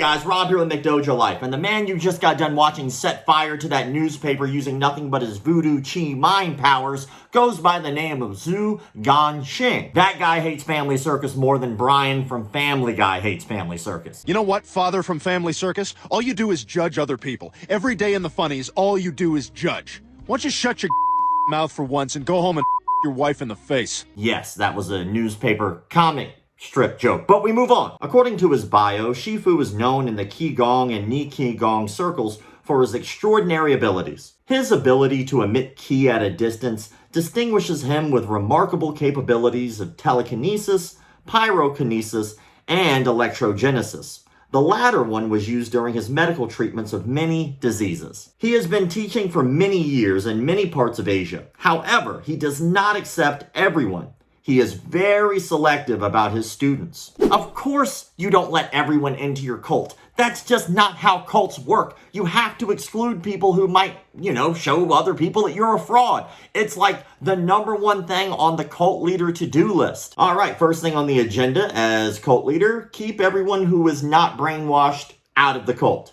guys, Rob here with McDojoLife, and the man you just got done watching set fire to that newspaper using nothing but his voodoo chi mind powers goes by the name of Zhu Ganxing. That guy hates Family Circus more than Brian from Family Guy hates Family Circus. You know what, Father from Family Circus? All you do is judge other people. Every day in the funnies, all you do is judge. Why don't you shut your mouth for once and go home and your wife in the face? Yes, that was a newspaper comic strip joke, but we move on. According to his bio, Shifu is known in the Qigong and Ni Qigong circles for his extraordinary abilities. His ability to emit ki at a distance distinguishes him with remarkable capabilities of telekinesis, pyrokinesis, and electrogenesis. The latter one was used during his medical treatments of many diseases. He has been teaching for many years in many parts of Asia. However, he does not accept everyone. He is very selective about his students. Of course, you don't let everyone into your cult. That's just not how cults work. You have to exclude people who might, show other people that you're a fraud. It's like the #1 thing on the cult leader to-do list. All right, first thing on the agenda as cult leader, keep everyone who is not brainwashed out of the cult.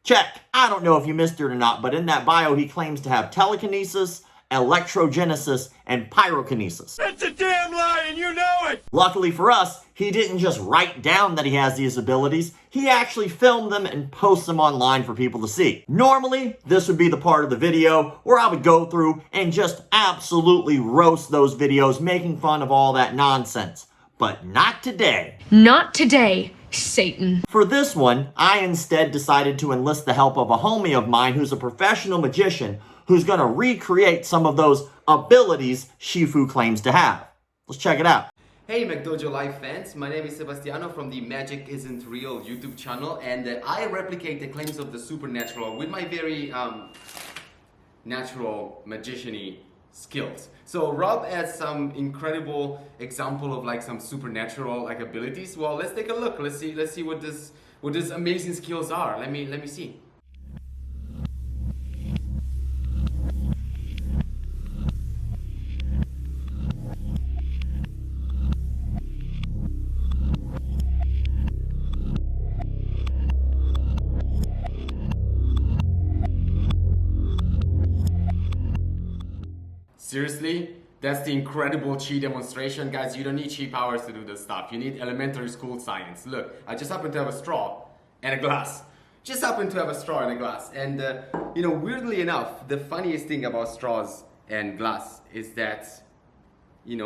Check. I don't know if you missed it or not, but in that bio, he claims to have telekinesis, electrogenesis, and pyrokinesis. That's a damn lie, and you know it! Luckily for us, he didn't just write down that he has these abilities, he actually filmed them and posts them online for people to see. Normally, this would be the part of the video where I would go through and just absolutely roast those videos, making fun of all that nonsense. But not today. Not today, Satan. For this one, I instead decided to enlist the help of a homie of mine who's a professional magician who's going to recreate some of those abilities Shifu claims to have. Let's check it out. Hey McDojoLife fans, my name is Sebastiano from the Magic Isn't Real YouTube channel, and I replicate the claims of the supernatural with my very natural magician-y skills. So Rob has some incredible example of like some supernatural abilities. Well, let's take a look. Let's see what this amazing skills are. Let me see. Seriously? That's the incredible chi demonstration. Guys, you don't need chi powers to do this stuff. You need elementary school science. Look, I just happen to have a straw and a glass. Just happen to have a straw and a glass. And, weirdly enough, the funniest thing about straws and glass is that,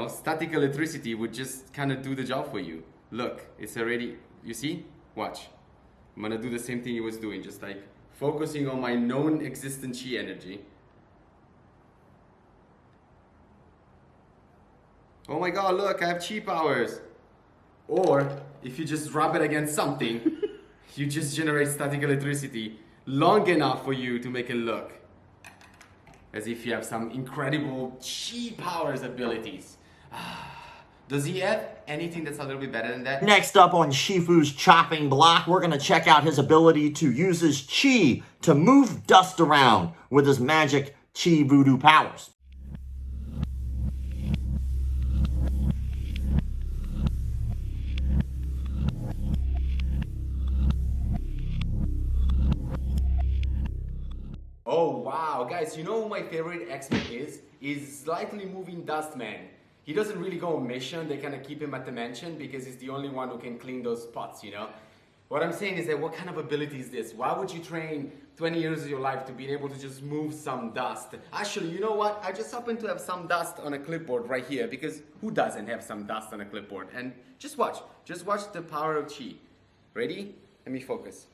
static electricity would just kind of do the job for you. Look, it's already, you see? Watch. I'm gonna do the same thing he was doing, just like focusing on my known existent chi energy. Oh my god, look, I have chi powers. Or, if you just rub it against something, you just generate static electricity long enough for you to make it look as if you have some incredible chi powers abilities. Does he have anything that's a little bit better than that? Next up on Shifu's chopping block, we're going to check out his ability to use his chi to move dust around with his magic chi voodoo powers. Oh wow, guys, you know who my favorite X-Men is? Is Slightly Moving Dust Man. He doesn't really go on mission, they kind of keep him at the mansion because he's the only one who can clean those pots, What I'm saying is that what kind of ability is this? Why would you train 20 years of your life to be able to just move some dust? Actually, you know what? I just happen to have some dust on a clipboard right here because who doesn't have some dust on a clipboard? And just watch the power of chi. Ready? Let me focus.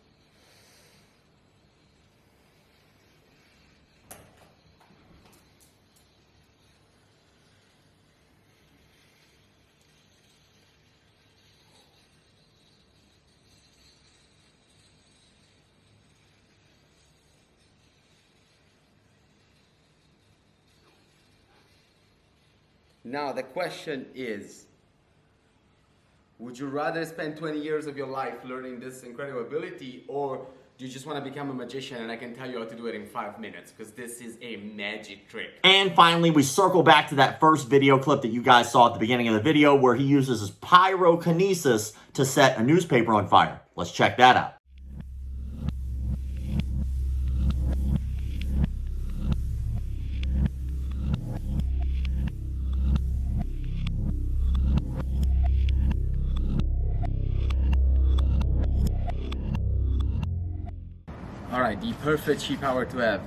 Now the question is, would you rather spend 20 years of your life learning this incredible ability, or do you just want to become a magician and I can tell you how to do it in 5 minutes? Because this is a magic trick. And finally, we circle back to that first video clip that you guys saw at the beginning of the video where he uses his pyrokinesis to set a newspaper on fire. Let's check that out. Alright, the perfect chi power to have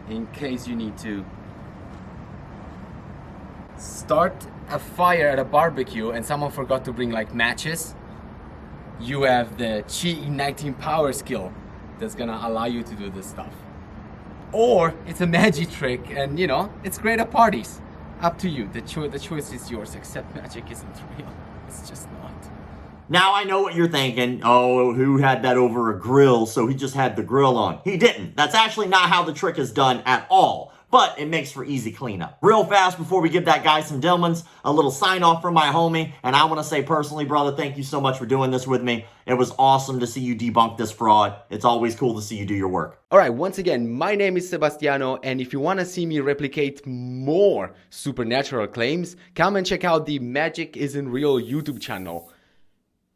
in case you need to start a fire at a barbecue and someone forgot to bring like matches. You have the chi igniting power skill that's gonna allow you to do this stuff. Or it's a magic trick and you know, it's great at parties. Up to you, the choice is yours, except magic isn't real. It's just not. Now I know what you're thinking. Oh, who had that over a grill, so he just had the grill on. He didn't. That's actually not how the trick is done at all. But it makes for easy cleanup. Real fast before we give that guy some Dillmans, a little sign off from my homie. And I want to say personally, brother, thank you so much for doing this with me. It was awesome to see you debunk this fraud. It's always cool to see you do your work. Alright, once again, my name is Sebastiano, and if you want to see me replicate more supernatural claims, come and check out the Magic Isn't Real YouTube channel.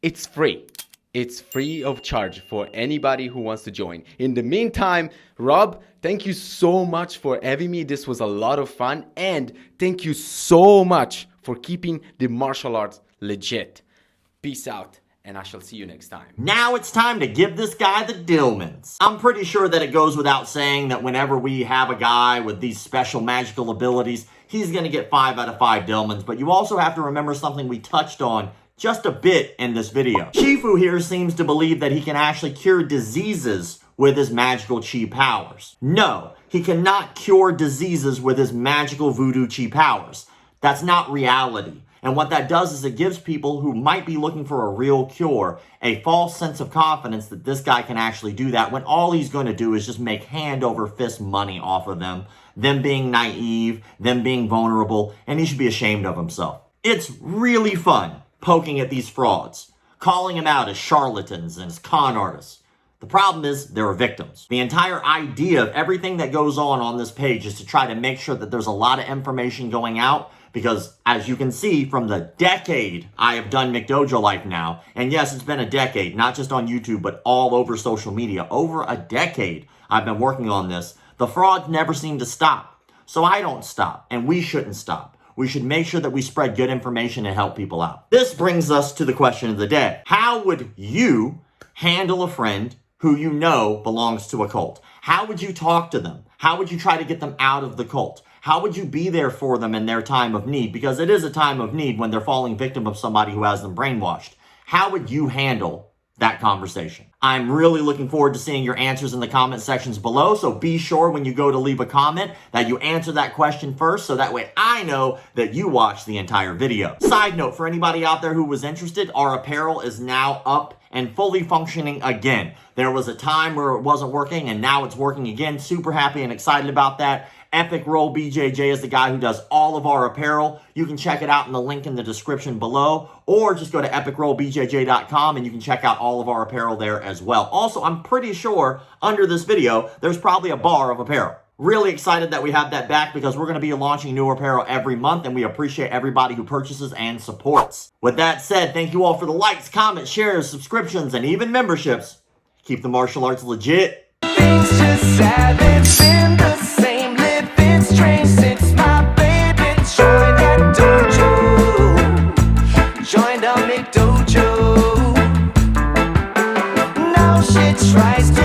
It's free. It's free of charge for anybody who wants to join. In the meantime, Rob, thank you so much for having me. This was a lot of fun. And thank you so much for keeping the martial arts legit. Peace out, and I shall see you next time. Now it's time to give this guy the Dillmans. I'm pretty sure that it goes without saying that whenever we have a guy with these special magical abilities, he's going to get 5 out of 5 Dillmans. But you also have to remember something we touched on just a bit in this video. Shifu here seems to believe that he can actually cure diseases with his magical chi powers. No, he cannot cure diseases with his magical voodoo chi powers. That's not reality. And what that does is it gives people who might be looking for a real cure a false sense of confidence that this guy can actually do that, when all he's going to do is just make hand over fist money off of them being naive, them being vulnerable, and he should be ashamed of himself. It's really fun poking at these frauds, calling them out as charlatans and as con artists. The problem is there are victims. The entire idea of everything that goes on this page is to try to make sure that there's a lot of information going out, because as you can see from the decade I have done McDojoLife now, and yes, it's been a decade, not just on YouTube, but all over social media. Over a decade I've been working on this. The frauds never seem to stop. So I don't stop, and we shouldn't stop. We should make sure that we spread good information and help people out. This brings us to the question of the day. How would you handle a friend who you know belongs to a cult? How would you talk to them? How would you try to get them out of the cult? How would you be there for them in their time of need? Because it is a time of need when they're falling victim of somebody who has them brainwashed. How would you handle that conversation? I'm really looking forward to seeing your answers in the comment sections below, so be sure when you go to leave a comment that you answer that question first, so that way I know that you watched the entire video. Side note, for anybody out there who was interested, our apparel is now up and fully functioning again. There was a time where it wasn't working, and now it's working again. Super happy and excited about that. Epic Roll BJJ is the guy who does all of our apparel. You can check it out in the link in the description below, or just go to epicrollbjj.com and you can check out all of our apparel there as well. Also, I'm pretty sure under this video, there's probably a bar of apparel. Really excited that we have that back, because we're going to be launching new apparel every month, and we appreciate everybody who purchases and supports. With that said, thank you all for the likes, comments, shares, subscriptions, and even memberships. Keep the martial arts legit. Things just haven't been the same. Living strange since my baby joined that dojo. Joined a McDojo. Now she tries to